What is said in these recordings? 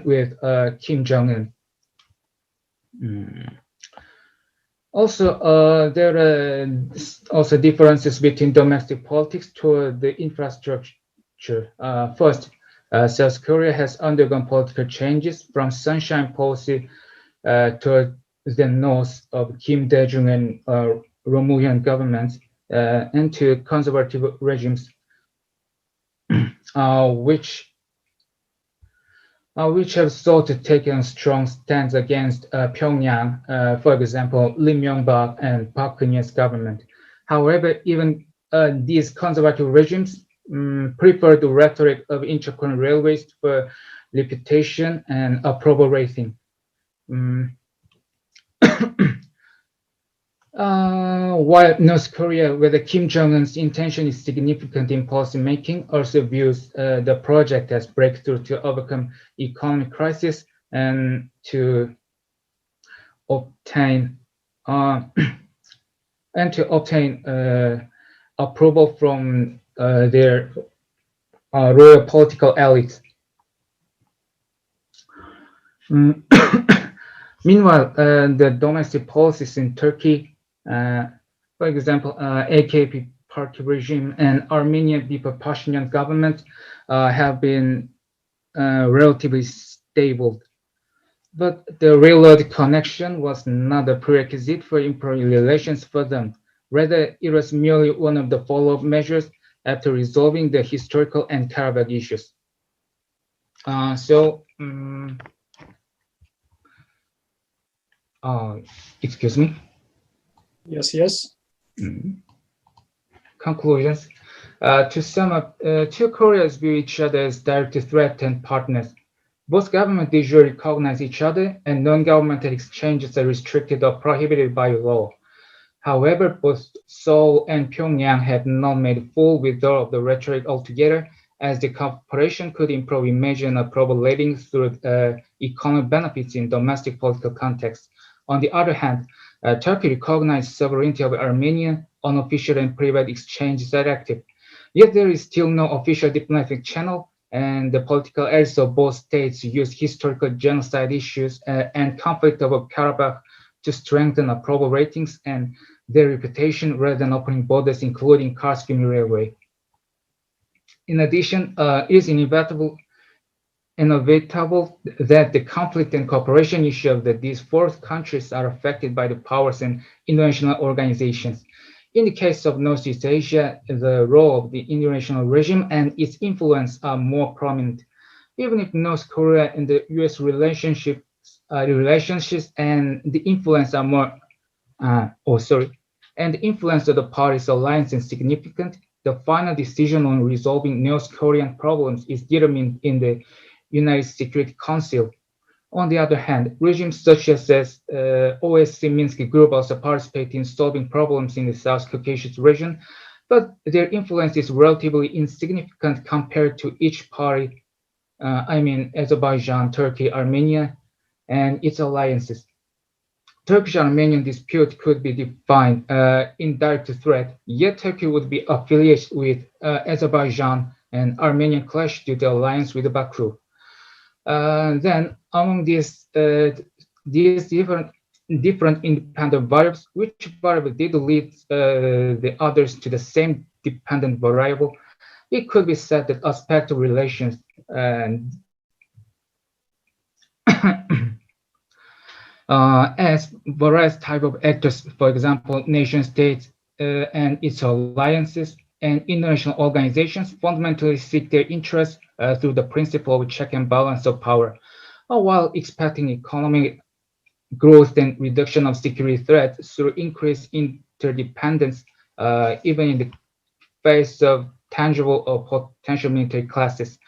with Kim Jong-un. Also, there are also differences between domestic politics toward the infrastructure. First, South Korea has undergone political changes from sunshine policy toward the north of Kim Dae-jung and Roh Moo-hyun governments and to conservative regimes, which have sought to take a strong stance against Pyongyang, for example, Lee Myung-bak and Park Geun-hye's government. However, even these conservative regimes prefer the rhetoric of intercontinental railways for reputation and approval rating. While North Korea, where Kim Jong-un's intention is significant in policy making, also views the project as breakthrough to overcome economic crisis and to obtain approval from their royal political elite. Meanwhile, the domestic policies in Turkey, for example, AKP party regime and Armenian People Pashinyan government have been relatively stable. But the railroad connection was not a prerequisite for improving relations for them. Rather, it was merely one of the follow-up measures after resolving the historical and Karabakh issues. Excuse me. Yes. Conclusions. To sum up, two Koreas view each other as direct threats and partners. Both governments usually recognize each other, and non-governmental exchanges are restricted or prohibited by law. However, both Seoul and Pyongyang have not made full withdrawal of the rhetoric altogether, as the cooperation could improve image and approval ratings through economic benefits in domestic political context. On the other hand, Turkey recognized sovereignty of Armenia. Unofficial and private exchanges are active. Yet there is still no official diplomatic channel, and the political elites of both states use historical genocide issues and conflict over Karabakh to strengthen approval ratings and their reputation rather than opening borders, including Caspian Railway. In addition, it is inevitable that the conflict and cooperation issue of these four countries are affected by the powers and international organizations. In the case of Northeast Asia, the role of the international regime and its influence are more prominent. Even if North Korea and the U.S. relationships and the influence are more, and the influence of the parties' alliance is significant, the final decision on resolving North Korean problems is determined in the United Security Council. On the other hand, regimes such as OSCE Minsk Group also participate in solving problems in the South Caucasus region, but their influence is relatively insignificant compared to each party, Azerbaijan, Turkey, Armenia, and its alliances. Turkish-Armenian dispute could be defined indirect threat, yet Turkey would be affiliated with Azerbaijan and Armenian clash due to alliance with Baku. Then among these different independent variables, which variable did lead the others to the same dependent variable? It could be said that aspect of relations as various type of actors, for example, nation states and its alliances and international organizations fundamentally seek their interests through the principle of check and balance of power, while expecting economic growth and reduction of security threats through increased interdependence, even in the face of tangible or potential military clashes.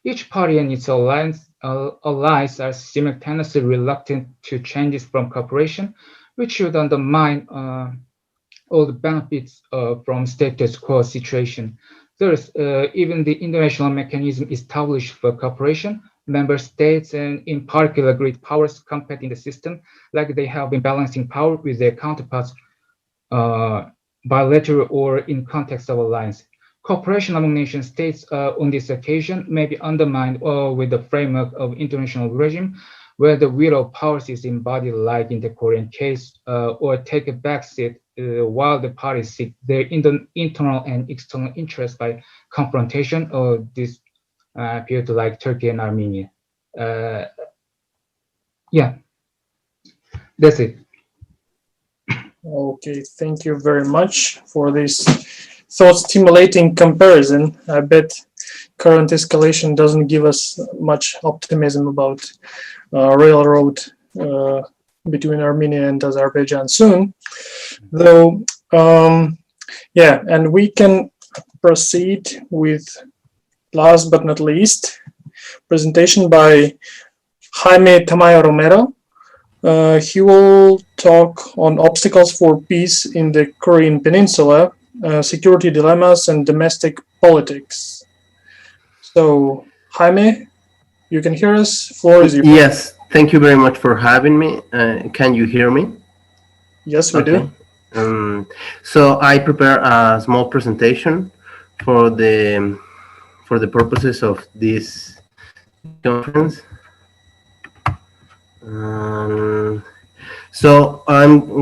Each party and its allies are simultaneously reluctant to changes from cooperation, which should undermine all the benefits from status quo situation. Thus, even the international mechanism established for cooperation, member states and in particular great powers compete in the system like they have been balancing power with their counterparts bilateral or in context of alliance. Cooperation among nation states on this occasion may be undermined with the framework of international regime, where the will of powers is embodied, like in the Korean case, or take a backseat while the parties seek their internal and external interests by confrontation, or this appear to like Turkey and Armenia. Uh, yeah, that's it. Okay, thank you very much for this thought-stimulating comparison. I bet current escalation doesn't give us much optimism about railroad uh, between Armenia and Azerbaijan soon, though. Yeah, and we can proceed with last but not least presentation by Jaime Tamayo Romero. He will talk on obstacles for peace in the Korean Peninsula, security dilemmas, and domestic politics. So, Jaime, you can hear us. Floor is yours. Yes, thank you very much for having me. Can you hear me? Yes, we do. So I prepare a small presentation for the purposes of this conference.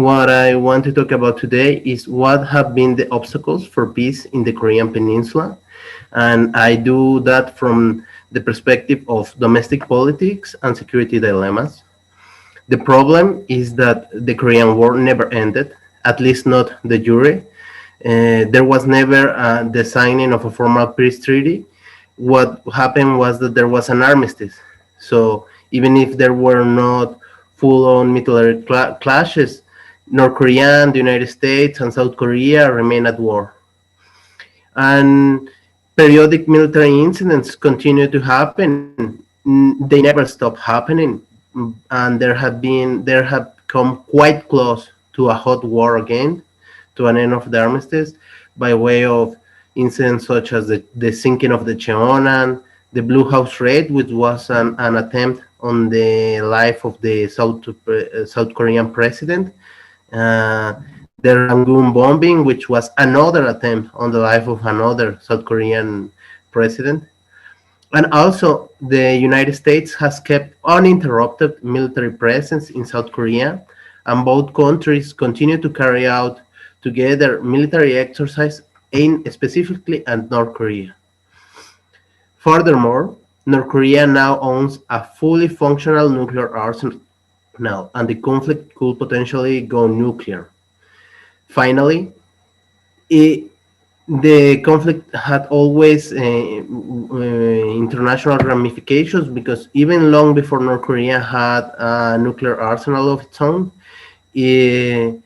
What I want to talk about today is what have been the obstacles for peace in the Korean Peninsula, and I do that from the perspective of domestic politics and security dilemmas. The problem is that the Korean War never ended, at least not de jure. There was never the signing of a formal peace treaty. What happened was that there was an armistice. So even if there were not full-on military clashes, North Korea, the United States, and South Korea remain at war. And periodic military incidents continue to happen. They never stop happening, and there have come quite close to a hot war again, to an end of the armistice, by way of incidents such as the sinking of the Cheonan, the Blue House raid, which was an attempt on the life of the South Korean president, the Rangoon bombing, which was another attempt on the life of another South Korean president. And also, the United States has kept uninterrupted military presence in South Korea, and both countries continue to carry out together military exercise aimed specifically at North Korea. Furthermore, North Korea now owns a fully functional nuclear arsenal, and the conflict could potentially go nuclear. Finally, the conflict had always international ramifications, because even long before North Korea had a nuclear arsenal of its own, the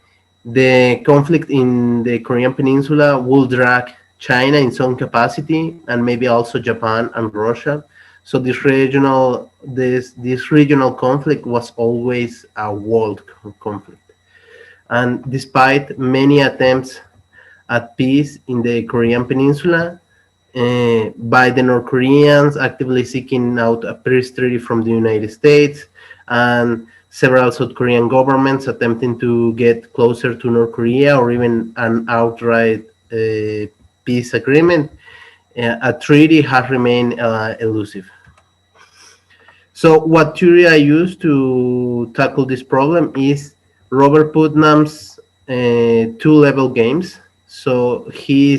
conflict in the Korean Peninsula will drag China in some capacity, and maybe also Japan and Russia. So this regional conflict was always a world conflict. And despite many attempts at peace in the Korean Peninsula, by the North Koreans actively seeking out a peace treaty from the United States, and several South Korean governments attempting to get closer to North Korea, or even an outright peace agreement, a treaty has remained elusive. So what theory I use to tackle this problem is Robert Putnam's two-level games. So he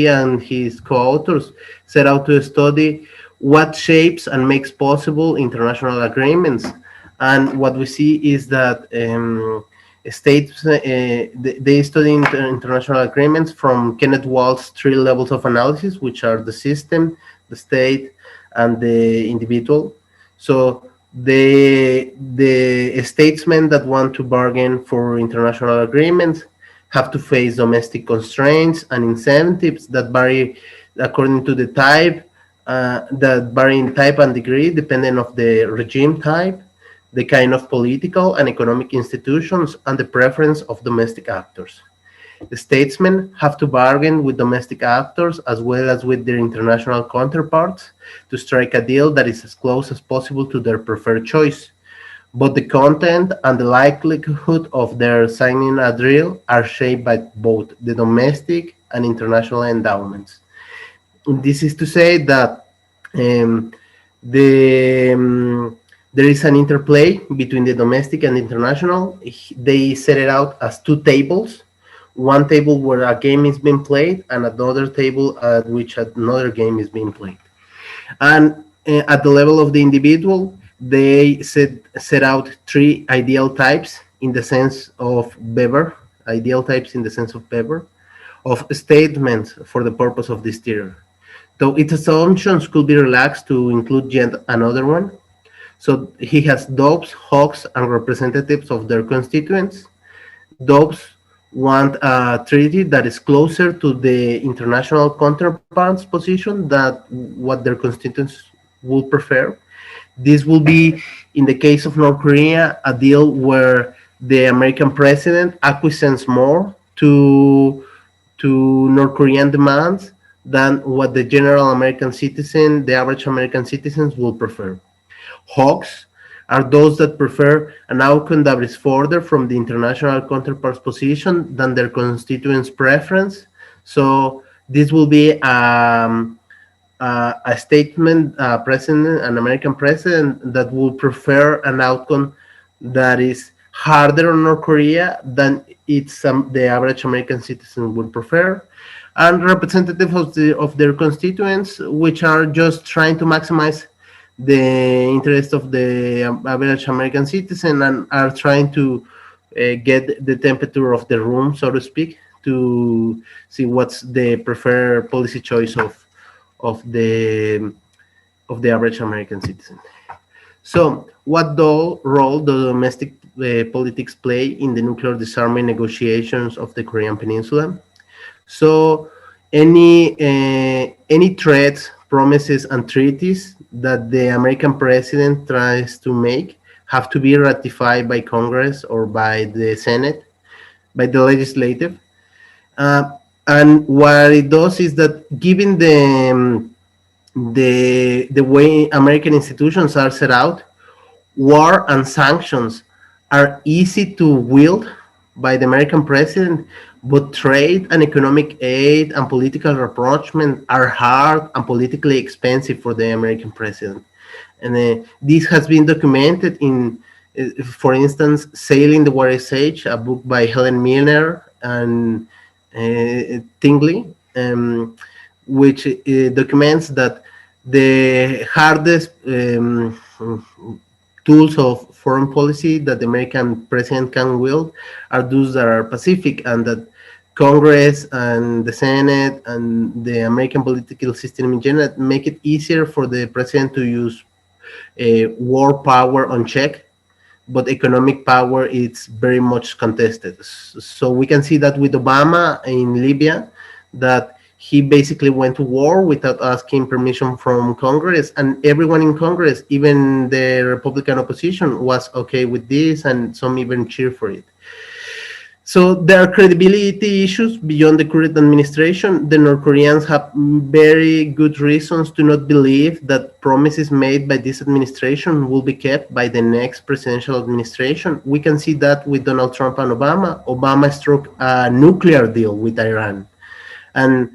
and his co-authors set out to study what shapes and makes possible international agreements. And what we see is that states, they study international agreements from Kenneth Walt's three levels of analysis, which are the system, the state, and the individual. So the statesmen that want to bargain for international agreements have to face domestic constraints and incentives that vary according to the type, that vary in type and degree depending on the regime type, the kind of political and economic institutions, and the preference of domestic actors. The statesmen have to bargain with domestic actors as well as with their international counterparts to strike a deal that is as close as possible to their preferred choice. But the content and the likelihood of their signing a deal are shaped by both the domestic and international endowments. This is to say that um, there is an interplay between the domestic and international. They set it out as two tables. One table where a game is being played, and another table at which another game is being played. And at the level of the individual, they set out three ideal types in the sense of Weber, ideal types in the sense of Weber, of statements for the purpose of this theory. Though its assumptions could be relaxed to include yet another one. So he has doves, hawks, and representatives of their constituents. Doves want a treaty that is closer to the international counterparts' position than what their constituents would prefer. This will be, in the case of North Korea, a deal where the American president acquiesces more to North Korean demands than what the general American citizen, the average American citizens, will prefer. Hawks are those that prefer an outcome that is further from the international counterpart's position than their constituents' preference. So this will be a statement, president, an American president, that will prefer an outcome that is harder on North Korea than the average American citizen would prefer, and representatives of their constituents, which are just trying to maximize the interest of the average American citizen and are trying to get the temperature of the room, so to speak, to see what's the preferred policy choice of the average American citizen. So, what role do domestic politics play in the nuclear disarmament negotiations of the Korean Peninsula? So, any threats, promises, and treaties that the American president tries to make have to be ratified by Congress or by the Senate, by the legislative. And what it does is that, given the way American institutions are set out, war and sanctions are easy to wield by the American president, but trade and economic aid and political rapprochement are hard and politically expensive for the American president. And this has been documented in, for instance, Sailing the Water's Edge, a book by Helen Milner and Tingley, which documents that the hardest tools of foreign policy that the American president can wield are those that are pacific, and that Congress and the Senate and the American political system in general make it easier for the president to use war power unchecked, but economic power is very much contested. So we can see that with Obama in Libya, that he basically went to war without asking permission from Congress, and everyone in Congress, even the Republican opposition, was okay with this, and some even cheer for it. So there are credibility issues beyond the current administration. The North Koreans have very good reasons to not believe that promises made by this administration will be kept by the next presidential administration. We can see that with Donald Trump and Obama. Obama struck a nuclear deal with Iran. And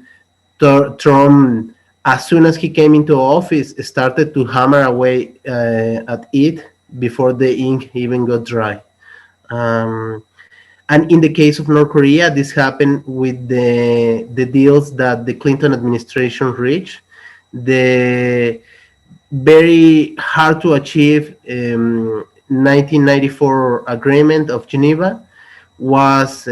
Trump, as soon as he came into office, started to hammer away at it before the ink even got dry. And in the case of North Korea, this happened with the deals that the Clinton administration reached. The very hard to achieve 1994 agreement of Geneva was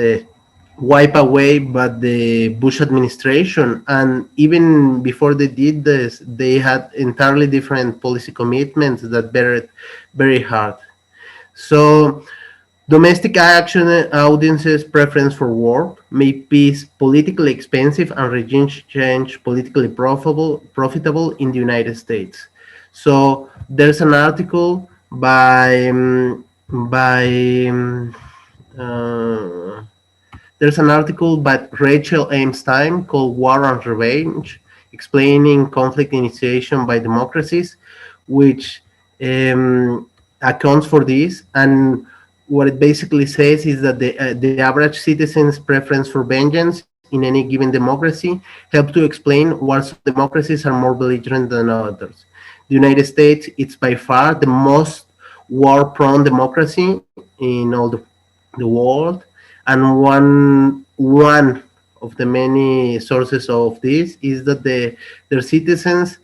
wiped away by the Bush administration. And even before they did this, they had entirely different policy commitments that were very hard. So domestic action audiences' preference for war made peace politically expensive and regime change politically profitable in the United States. So there's an article by Rachel Ames-Time called "War and Revenge," explaining conflict initiation by democracies, which accounts for this. And what it basically says is that the average citizen's preference for vengeance in any given democracy help to explain why some democracies are more belligerent than others. The United States, it's by far the most war-prone democracy in all the world, and one of the many sources of this is that their citizens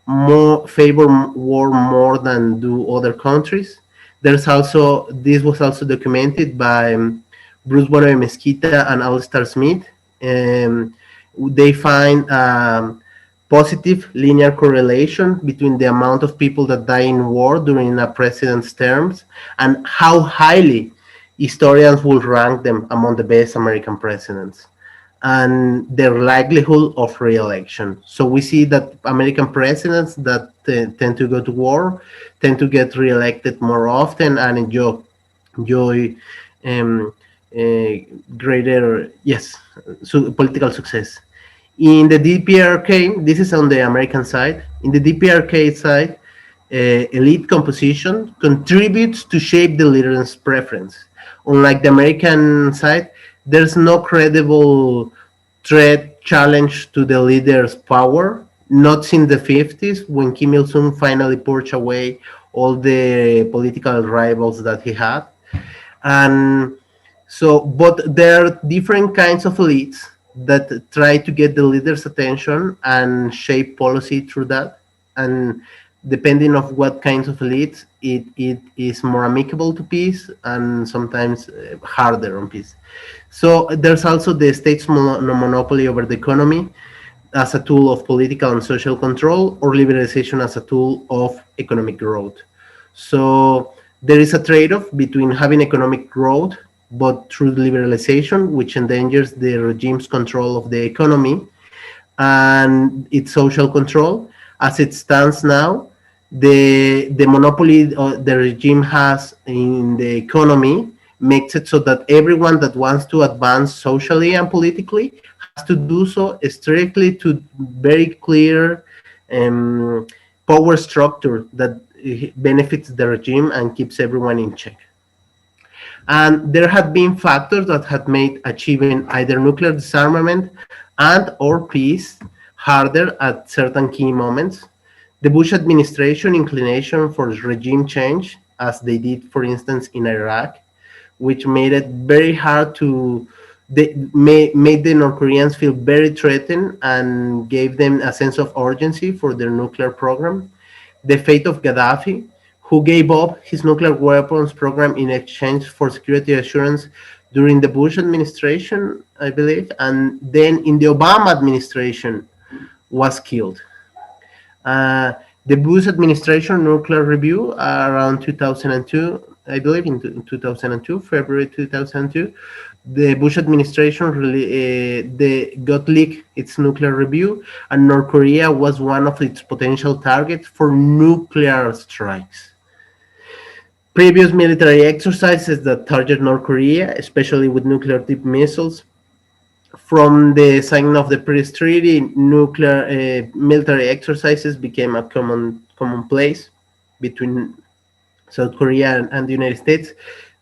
more favor war more than do other countries. This was also documented by Bruce Bonaway Mesquita and Alistair Smith. Um, they find positive linear correlation between the amount of people that die in war during a president's terms and how highly historians will rank them among the best American presidents and their likelihood of re-election. So we see that American presidents that tend to go to war tend to get re-elected more often and enjoy um, greater, yes, so political success. In the DPRK, this is on the American side. In the DPRK side, elite composition contributes to shape the leader's preference. Unlike the American side, there's no credible threat challenge to the leader's power, not since the 50s when Kim Il sung finally purged away all the political rivals that he had. And so, but there are different kinds of elites that try to get the leader's attention and shape policy through that. And depending of what kinds of elites, it is more amicable to peace and sometimes harder on peace. So there's also the state's monopoly over the economy as a tool of political and social control, or liberalization as a tool of economic growth. So there is a trade-off between having economic growth, but through liberalization, which endangers the regime's control of the economy and its social control. As it stands now, the monopoly the regime has in the economy makes it so that everyone that wants to advance socially and politically has to do so strictly to very clear power structure that benefits the regime and keeps everyone in check. And there had been factors that had made achieving either nuclear disarmament and or peace harder at certain key moments. The Bush administration inclination for regime change, as they did, for instance, in Iraq, which made it very hard to, they made the North Koreans feel very threatened and gave them a sense of urgency for their nuclear program. The fate of Gaddafi, who gave up his nuclear weapons program in exchange for security assurance during the Bush administration, I believe, and then in the Obama administration was killed. The Bush administration nuclear review around 2002, I believe in 2002, February 2002, the Bush administration really they got leaked its nuclear review, and North Korea was one of its potential targets for nuclear strikes. Previous military exercises that target North Korea, especially with nuclear tipped missiles, from the signing of the Paris Treaty, nuclear military exercises became a commonplace between South Korea and the United States.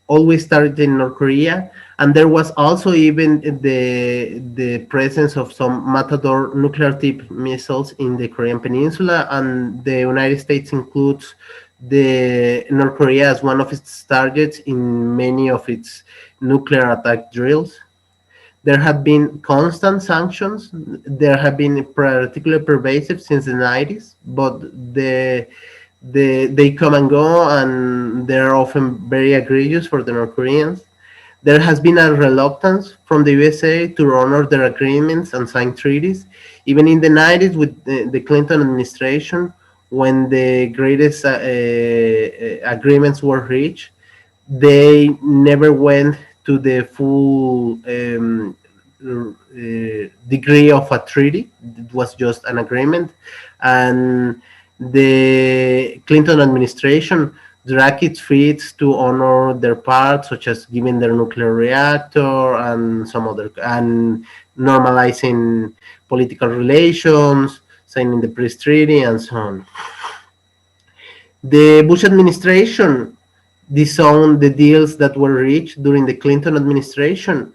Always started in North Korea, and there was also even the presence of some Matador nuclear tipped missiles in the Korean Peninsula, and the United States includes the North Korea as one of its targets in many of its nuclear attack drills. There have been constant sanctions. There have been particularly pervasive since the 90s, but they come and go, and they're often very egregious for the North Koreans. There has been a reluctance from the USA to honor their agreements and sign treaties. Even in the 90s with the Clinton administration, when the greatest agreements were reached, they never went to the full degree of a treaty. It was just an agreement. And the Clinton administration dragged its feet to honor their part, such as giving their nuclear reactor and some other, and normalizing political relations, signing the Paris Treaty, and so on. The Bush administration disowned the deals that were reached during the Clinton administration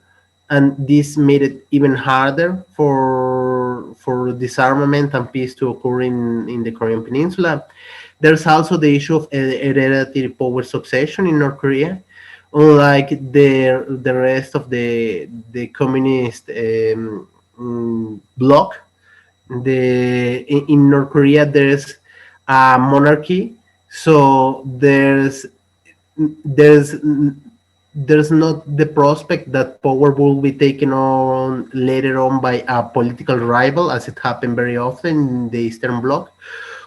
and this made it even harder for disarmament and peace to occur in the Korean Peninsula. There's also the issue of hereditary power succession in North Korea. Unlike the rest of the communist bloc, in North Korea there's a monarchy, so there's there's not the prospect that power will be taken on later on by a political rival, as it happened very often in the Eastern Bloc,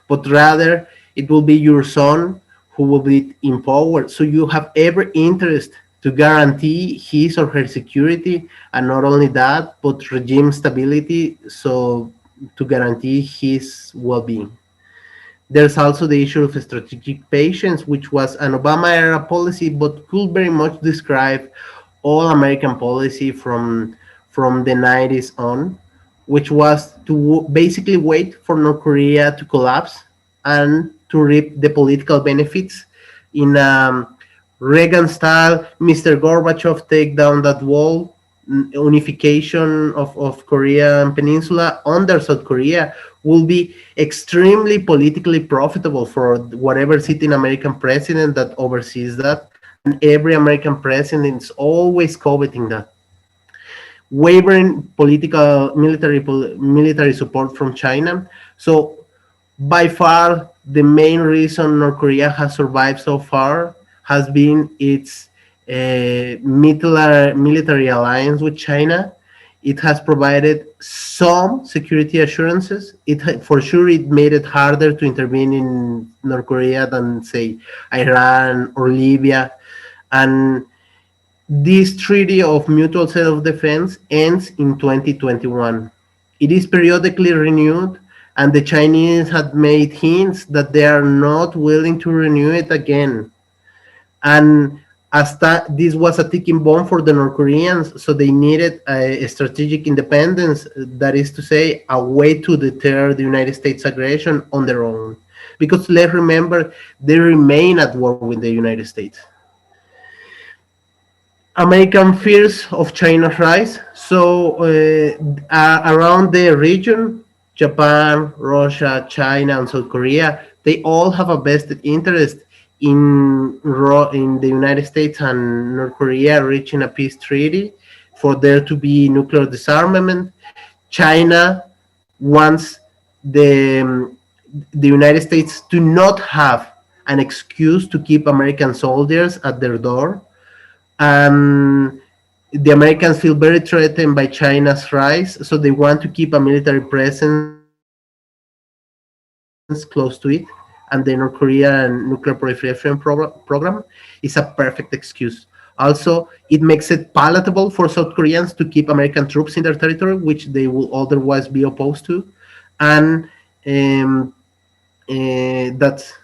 but rather it will be your son who will be in power. So you have every interest to guarantee his or her security, and not only that, but regime stability, so to guarantee his well-being. There's also the issue of strategic patience, which was an Obama era policy, but could very much describe all American policy from the 90s on, which was to basically wait for North Korea to collapse and to reap the political benefits in Reagan style, Mr. Gorbachev take down that wall, unification of Korea and Peninsula under South Korea will be extremely politically profitable for whatever sitting American president that oversees that. And every American president is always coveting that. Wavering political military support from China. So by far the main reason North Korea has survived so far has been its military alliance with China. It has provided some security assurances. For sure it made it harder to intervene in North Korea than say Iran or Libya. And this treaty of mutual self-defense ends in 2021. It is periodically renewed, and the Chinese had made hints that they are not willing to renew it again. And as this was a ticking bomb for the North Koreans, so they needed a strategic independence, that is to say, a way to deter the United States aggression on their own. Because let's remember, they remain at war with the United States. American fears of China's rise. So around the region, Japan, Russia, China, and South Korea, they all have a vested interest in the United States and North Korea reaching a peace treaty for there to be nuclear disarmament. China wants the the United States to not have an excuse to keep American soldiers at their door. And the Americans feel very threatened by China's rise, so they want to keep a military presence close to it. And the North Korean nuclear proliferation program is a perfect excuse. Also, it makes it palatable for South Koreans to keep American troops in their territory, which they will otherwise be opposed to. And um, that's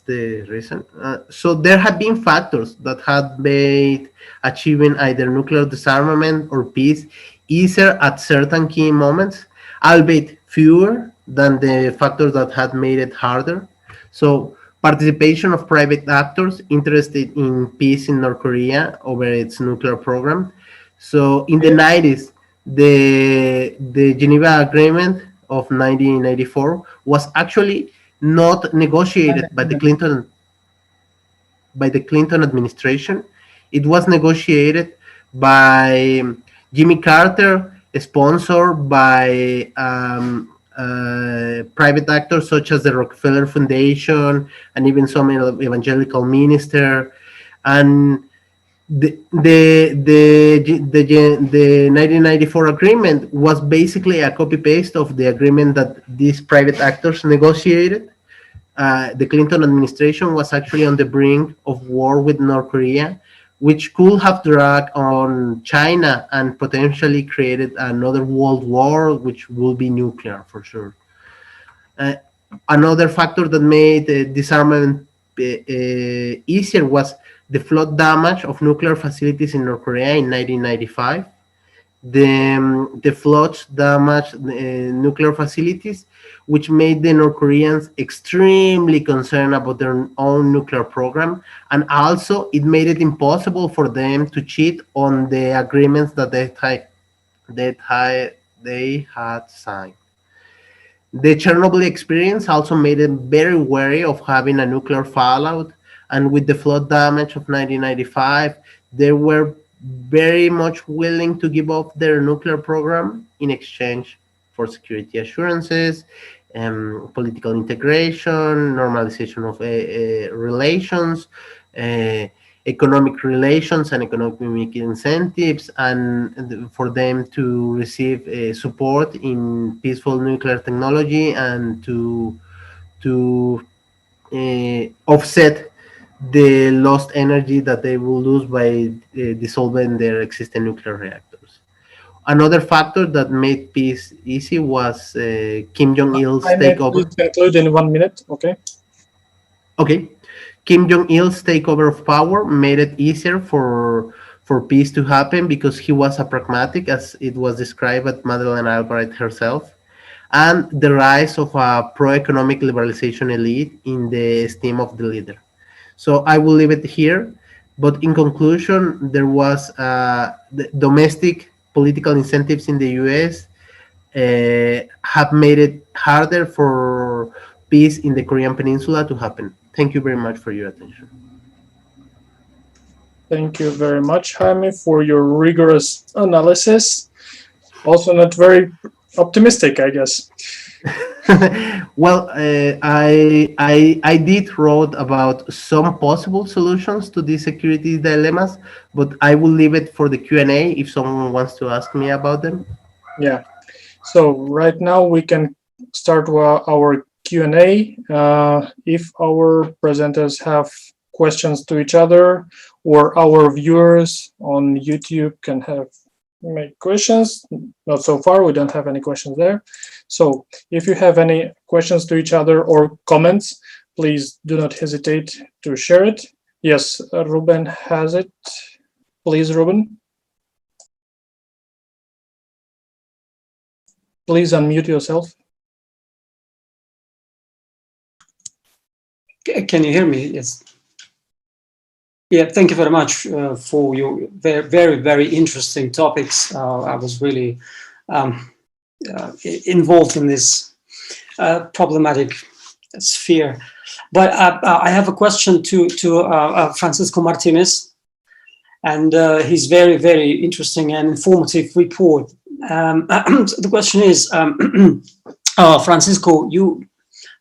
the reason. So there have been factors that have made achieving either nuclear disarmament or peace easier at certain key moments, albeit fewer than the factors that had made it harder. So participation of private actors interested in peace in North Korea over its nuclear program. So in the 90s, the Geneva Agreement of 1994 was actually not negotiated by the Clinton administration. It was negotiated by Jimmy Carter, sponsored by private actors such as the Rockefeller Foundation and even some evangelical minister. And the 1994 agreement was basically a copy paste of the agreement that these private actors negotiated. The Clinton administration was actually on the brink of war with North Korea, which could have dragged on China and potentially created another world war, which will be nuclear for sure. Uh, Another factor that made disarmament easier was the flood damage of nuclear facilities in North Korea in 1995. The floods damaged nuclear facilities, which made the North Koreans extremely concerned about their own nuclear program, and also it made it impossible for them to cheat on the agreements that they had signed. The Chernobyl experience also made them very wary of having a nuclear fallout, and with the flood damage of 1995, they were very much willing to give up their nuclear program in exchange for security assurances, political integration, normalization of relations, uh, economic relations and economic incentives, and for them to receive support in peaceful nuclear technology and to offset the lost energy that they will lose by dissolving their existing nuclear reactors. Another factor that made peace easy was Kim Jong Il's I may please takeover. conclude in 1 minute. Okay. Okay, Kim Jong Il's takeover of power made it easier for peace to happen because he was a pragmatic, as it was described by Madeleine Albright herself, and the rise of a pro-economic liberalization elite in the esteem of the leader. So I will leave it here. But in conclusion, there was the domestic political incentives in the U.S. Have made it harder for peace in the Korean Peninsula to happen. Thank you very much for your attention. Thank you very much, Jaime, for your rigorous analysis. Also, not very optimistic, I guess. Well, I did wrote about some possible solutions to these security dilemmas, but I will leave it for the Q&A if someone wants to ask me about them. Yeah. So right now we can start our Q&A. If our presenters have questions to each other, or our viewers on YouTube can have make questions. Not so far, we don't have any questions there. So if you have any questions to each other or comments, please do not hesitate to share it. Yes, Ruben has it. Please, Ruben. Please unmute yourself. Can you hear me? Yes. Yeah, thank you very much for your very, very, very interesting topics. I was really involved in this problematic sphere. But I have a question to Francisco Martinez, and his very, very interesting and informative report. The question is, Francisco, you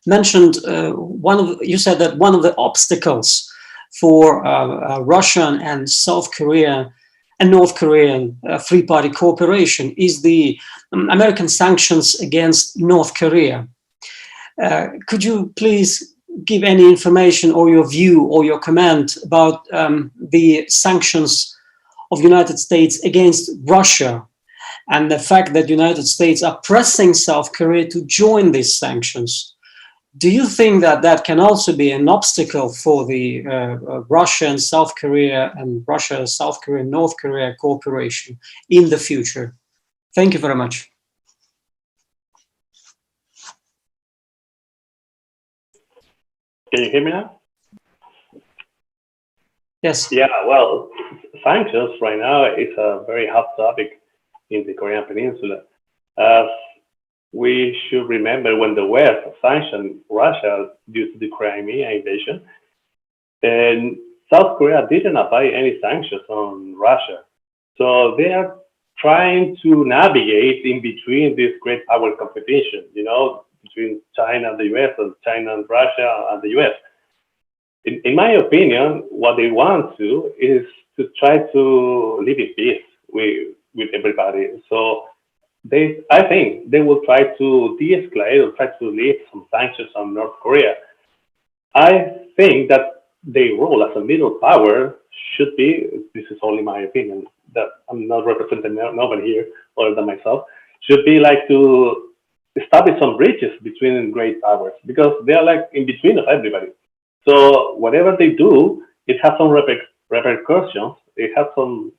mentioned you said that one of the obstacles for Russian and South Korea and North Korean free party cooperation is the American sanctions against North Korea. Could you please give any information or your view or your comment about the sanctions of United States against Russia and the fact that United States are pressing South Korea to join these sanctions? Do you think that that can also be an obstacle for the Russia and South Korea and Russia, South Korea, North Korea cooperation in the future? Thank you very much. Can you hear me now? Yes. Yeah, well, sanctions right now is a very hot topic in the Korean Peninsula. We should remember when the West sanctioned Russia due to the Crimea invasion, and South Korea didn't apply any sanctions on Russia. So they are trying to navigate in between this great power competition, between China and the US, and China and Russia and the US. In my opinion, what they want to is to try to live in peace with everybody. So I think they will try to de-escalate or try to lift some sanctions on North Korea. I think that their role as a middle power should be, this is only my opinion, that I'm not representing nobody here other than myself, should be like to establish some bridges between great powers, because they are like in between of everybody. So whatever they do, it has some repercussions, it has some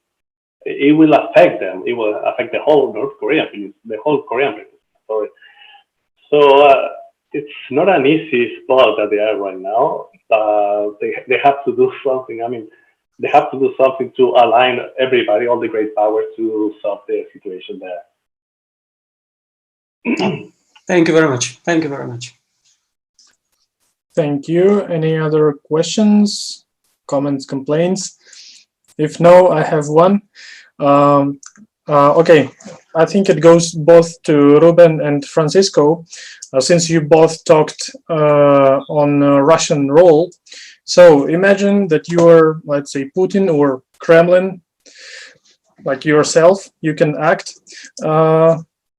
it will affect them. It will affect the whole North Korean Peninsula, the whole Korean Peninsula. Sorry. So it's not an easy spot that they are right now. They have to do something. I mean, they have to do something to align everybody, all the great powers, to solve the situation there. Thank you very much. Thank you very much. Thank you. Any other questions, comments, complaints? If no, I have one. Okay, I think it goes both to Ruben and Francisco, since you both talked on Russian role. So imagine that you are, let's say, Putin or Kremlin, like yourself, you can act.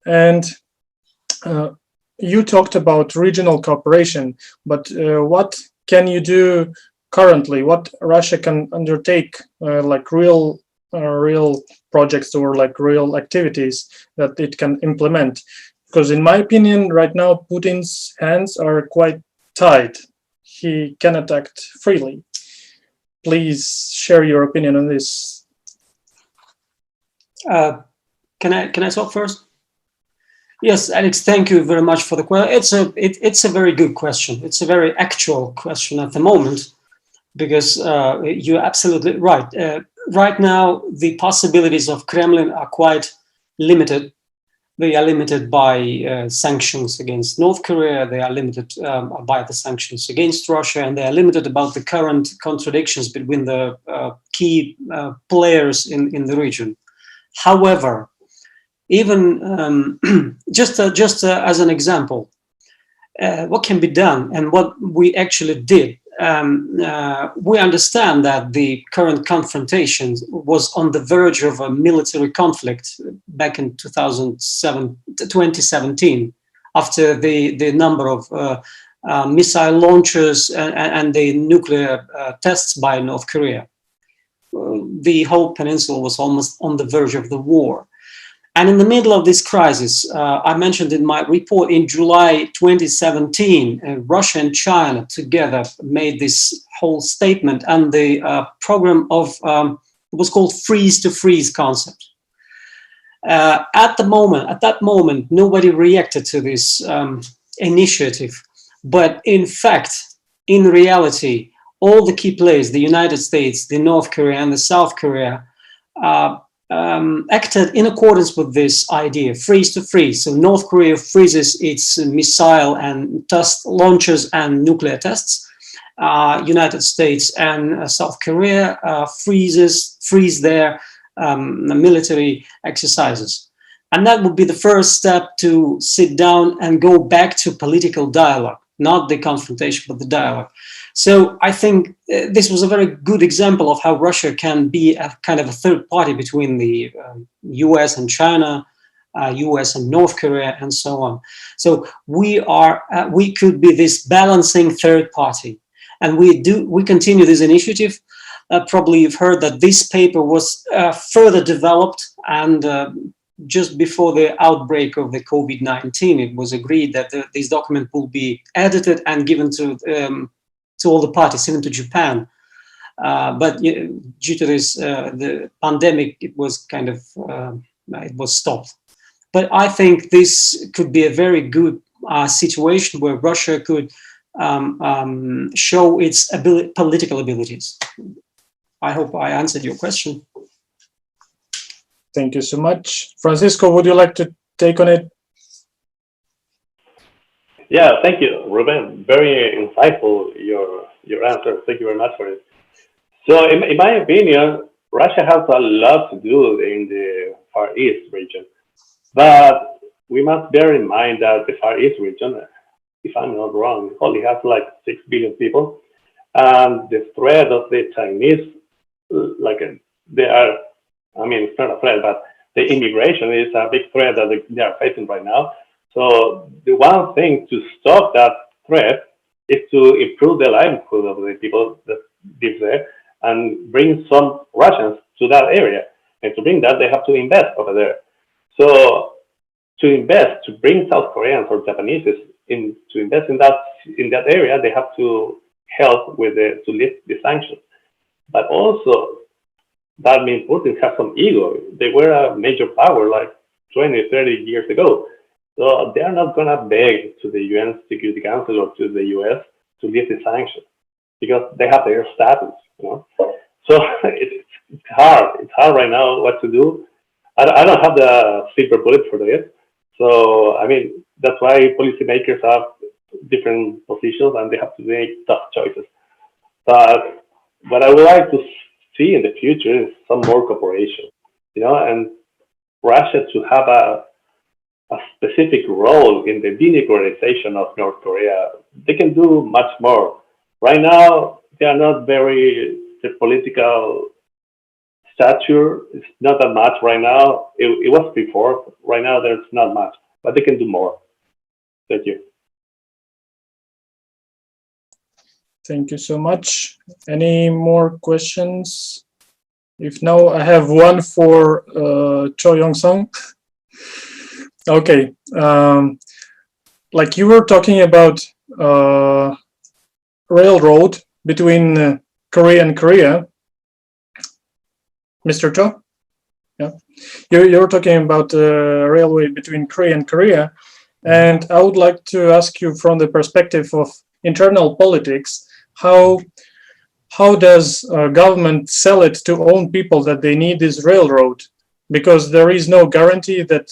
And you talked about regional cooperation, but what can you do currently? What Russia can undertake, like real projects or like real activities that it can implement? Because in my opinion, right now, Putin's hands are quite tied. He cannot act freely. Please share your opinion on this. Can I talk first? Yes, Alex, thank you very much for the question. It's a very good question. It's a very actual question at the moment, because you're absolutely right. Right now, the possibilities of Kremlin are quite limited. They are limited by sanctions against North Korea. They are limited by the sanctions against Russia, and they are limited about the current contradictions between the key players in the region. However, even just as an example, what can be done and what we actually did. We understand that the current confrontation was on the verge of a military conflict back in 2017, after the number of missile launches and the nuclear tests by North Korea. The whole peninsula was almost on the verge of the war. And in the middle of this crisis, I mentioned in my report, in July 2017, Russia and China together made this whole statement, and the program of it was called freeze to freeze concept. At that moment, nobody reacted to this initiative, but in fact, in reality, all the key players, the United States, the North Korea, and the South Korea, acted in accordance with this idea, freeze to freeze. So North Korea freezes its missile and test launches and nuclear tests. United States and South Korea freeze their military exercises. And that would be the first step to sit down and go back to political dialogue, not the confrontation, but the dialogue. So I think this was a very good example of how Russia can be a kind of a third party between the US and China, US and North Korea, and so on. So we could be this balancing third party, and we continue this initiative. Probably you've heard that this paper was further developed, and just before the outbreak of the COVID-19, it was agreed that this document will be edited and given to all the parties, even to Japan. But due to this, the pandemic, it was kind of, it was stopped. But I think this could be a very good situation where Russia could show its political abilities. I hope I answered your question. Thank you so much. Francisco, would you like to take on it? Yeah, thank you, Ruben. Very insightful, your answer. Thank you very much for it. So in my opinion, Russia has a lot to do in the Far East region. But we must bear in mind that the Far East region, if I'm not wrong, only has like 6 billion people. And the threat of the Chinese, they are, I mean, it's not a threat, but the immigration is a big threat that they are facing right now. So the one thing to stop that threat is to improve the livelihood of the people that live there and bring some Russians to that area. And to bring that, they have to invest over there. So to invest, to bring South Koreans or Japanese to invest in that area, they have to help with to lift the sanctions. But also, that means Putin has some ego. They were a major power like 20, 30 years ago. So they are not going to beg to the UN Security Council or to the US to lift the sanctions because they have their status, you know. So it's hard. It's hard right now what to do. I don't have the silver bullet for it. So, I mean, that's why policymakers have different positions and they have to make tough choices. But what I would like to see in the future is some more cooperation, you know, and Russia to have a specific role in the denuclearization of North Korea. They can do much more. Right now, they are not very, the political stature is not that much right now. It was before. Right now, there's not much, but they can do more. Thank you. Thank you so much. Any more questions? If no, I have one for Cho Young-sung. Okay, like you were talking about railroad between Korea and Korea, Mr. Cho? Yeah, you were talking about railway between Korea and Korea, and I would like to ask you from the perspective of internal politics, how does government sell it to own people that they need this railroad? Because there is no guarantee that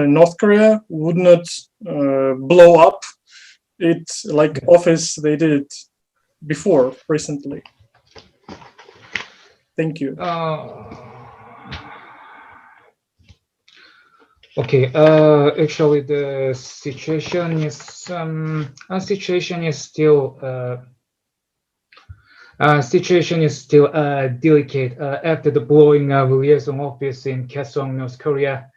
North Korea would not blow up it like office they did it before recently. Thank you. Okay. Actually, the situation is still delicate after the blowing of liaison office in Kaesong, North Korea.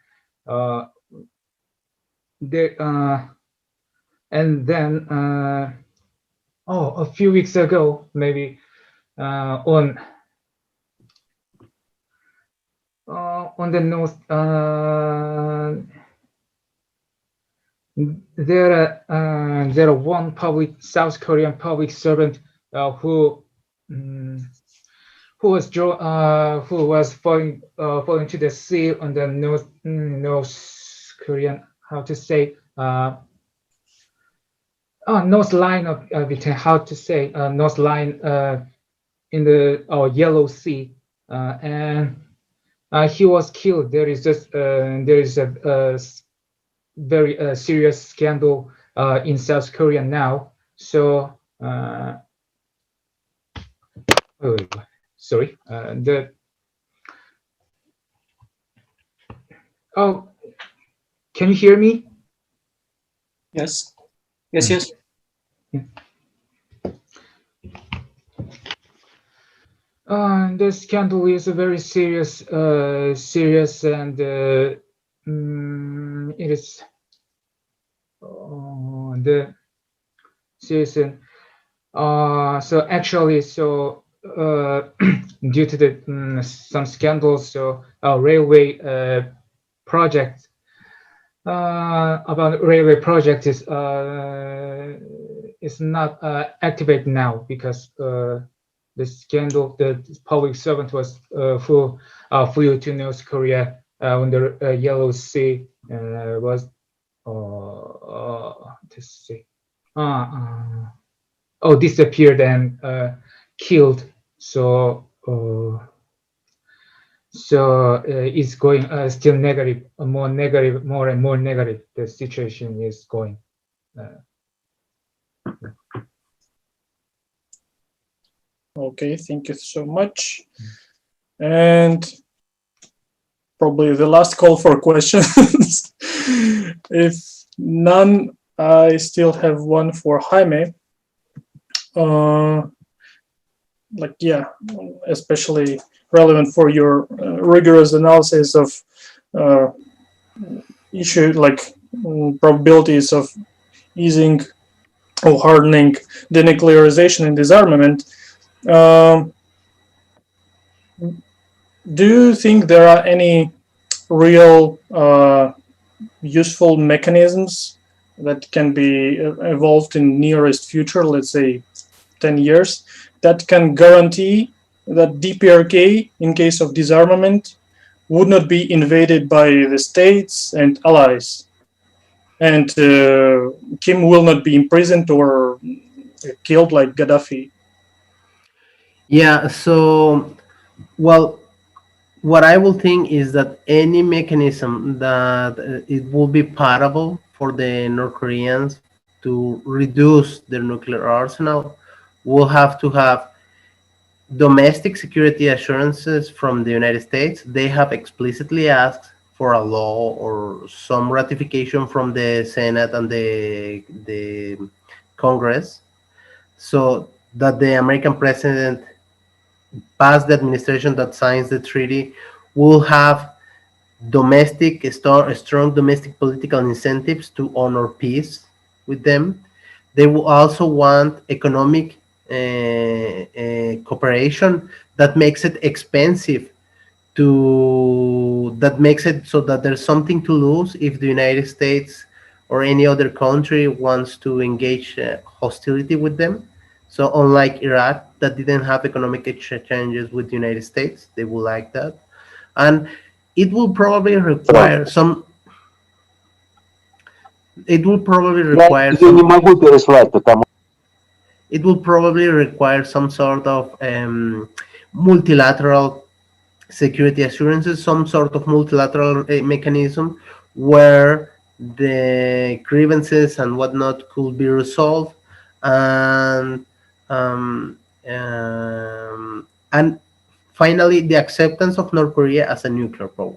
And then a few weeks ago, maybe on the north, there one South Korean public servant who was falling to the sea on the North Korean, how to say, North line of between, how to say, North line in the Yellow Sea, and he was killed. There is a very serious scandal in South Korea now. So sorry, can you hear me? Yes. Yes. The scandal is a very serious, and it is the serious. So actually, due to the some scandals, so our railway project. About railway project is not activated now because the scandal. The public servant was flew to North Korea on the Yellow Sea was disappeared and killed. So it's going still negative, more and more negative. The situation is going. Okay, thank you so much. And probably the last call for questions. If none, I still have one for Jaime. Especially relevant for your rigorous analysis of issue like probabilities of easing or hardening denuclearization and disarmament. Do you think there are any real useful mechanisms that can be evolved in nearest future, let's say 10 years, that can guarantee that DPRK, in case of disarmament, would not be invaded by the states and allies. And Kim will not be imprisoned or killed like Gaddafi. Yeah, so, well, what I will think is that any mechanism that it will be possible for the North Koreans to reduce their nuclear arsenal will have to have domestic security assurances from the United States. They have explicitly asked for a law or some ratification from the Senate and the Congress, so that the American president, past the administration that signs the treaty, will have strong domestic political incentives to honor peace with them. They will also want economic cooperation that makes it expensive that makes it so that there's something to lose if the United States or any other country wants to engage hostility with them. So unlike Iraq, that didn't have economic exchanges with the United States, they will like that. And it will probably require some. It will probably require Я не some. могу переслать, потому It will probably require some sort of multilateral security assurances, some sort of multilateral mechanism where the grievances and whatnot could be resolved, and um, um, and finally the acceptance of North Korea as a nuclear power.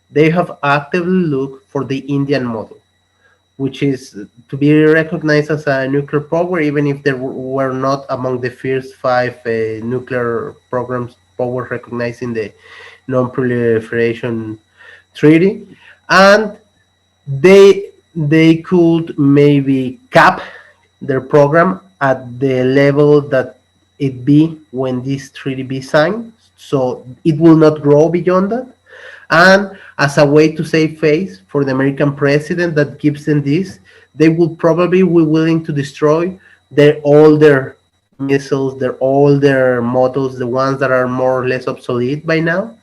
They have actively looked for the Indian model, which is to be recognized as a nuclear power, even if they were not among the first five nuclear programs powers recognized in the Non-Proliferation Treaty, and they could maybe cap their program at the level that it be when this treaty be signed, so it will not grow beyond that. And as a way to save face for the American president that gives them this, they will probably be willing to destroy their older missiles, their older models, the ones that are more or less obsolete by now,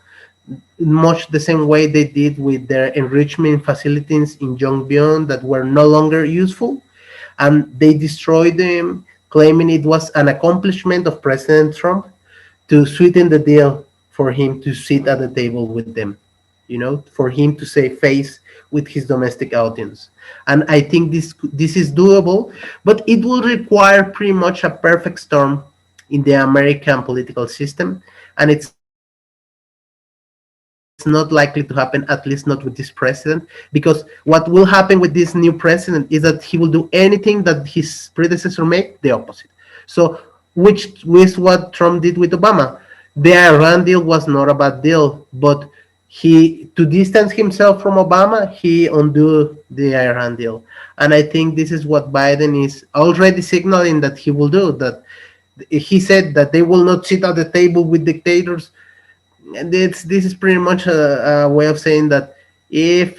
much the same way they did with their enrichment facilities in Yongbyon that were no longer useful. And they destroyed them, claiming it was an accomplishment of President Trump to sweeten the deal for him to sit at the table with them, for him to save face with his domestic audience. And I think this is doable, but it will require pretty much a perfect storm in the American political system, and it's not likely to happen, at least not with this president, because what will happen with this new president is that he will do anything that his predecessor made, the opposite. So which is what Trump did with Obama. The Iran deal was not a bad deal, but to distance himself from Obama, he undid the Iran deal. And I think this is what Biden is already signaling that he will do. That he said that they will not sit at the table with dictators. And this is pretty much a way of saying that if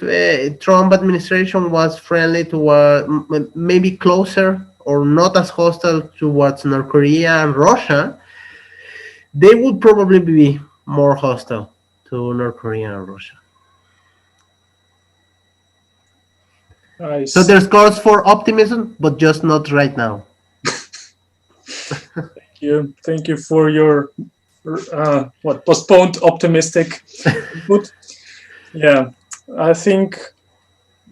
Trump administration was friendly toward, maybe closer or not as hostile towards North Korea and Russia, they would probably be more hostile to North Korea and Russia. Nice. So there's cause for optimism, but just not right now. Thank you for your postponed optimistic input. Yeah, I think.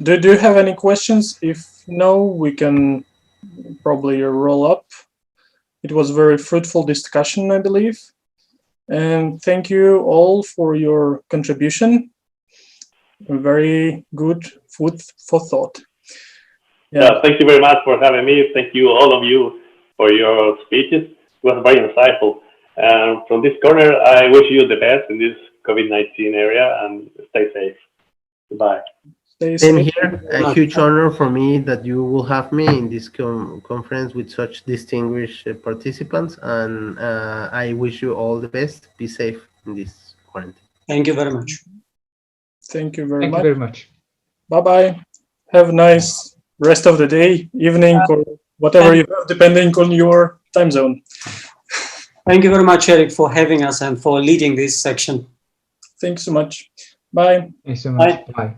Do you have any questions? If no, we can probably roll up. It was a very fruitful discussion, I believe. And thank you all for your contribution. Very good food for thought. Yeah, thank you very much for having me. Thank you, all of you, for your speeches. It was very insightful. And from this corner, I wish you the best in this COVID-19 area, and stay safe. Goodbye. Same here. A huge honor for me that you will have me in this conference with such distinguished participants, and I wish you all the best. Be safe in this quarantine. Thank you very much. Thank you very Thank much. you very much. Bye-bye. Have a nice rest of the day, evening, or whatever you have, depending on your time zone. Thank you very much, Eric, for having us and for leading this section. Thanks so much. Bye. Thanks so much. Bye. Bye.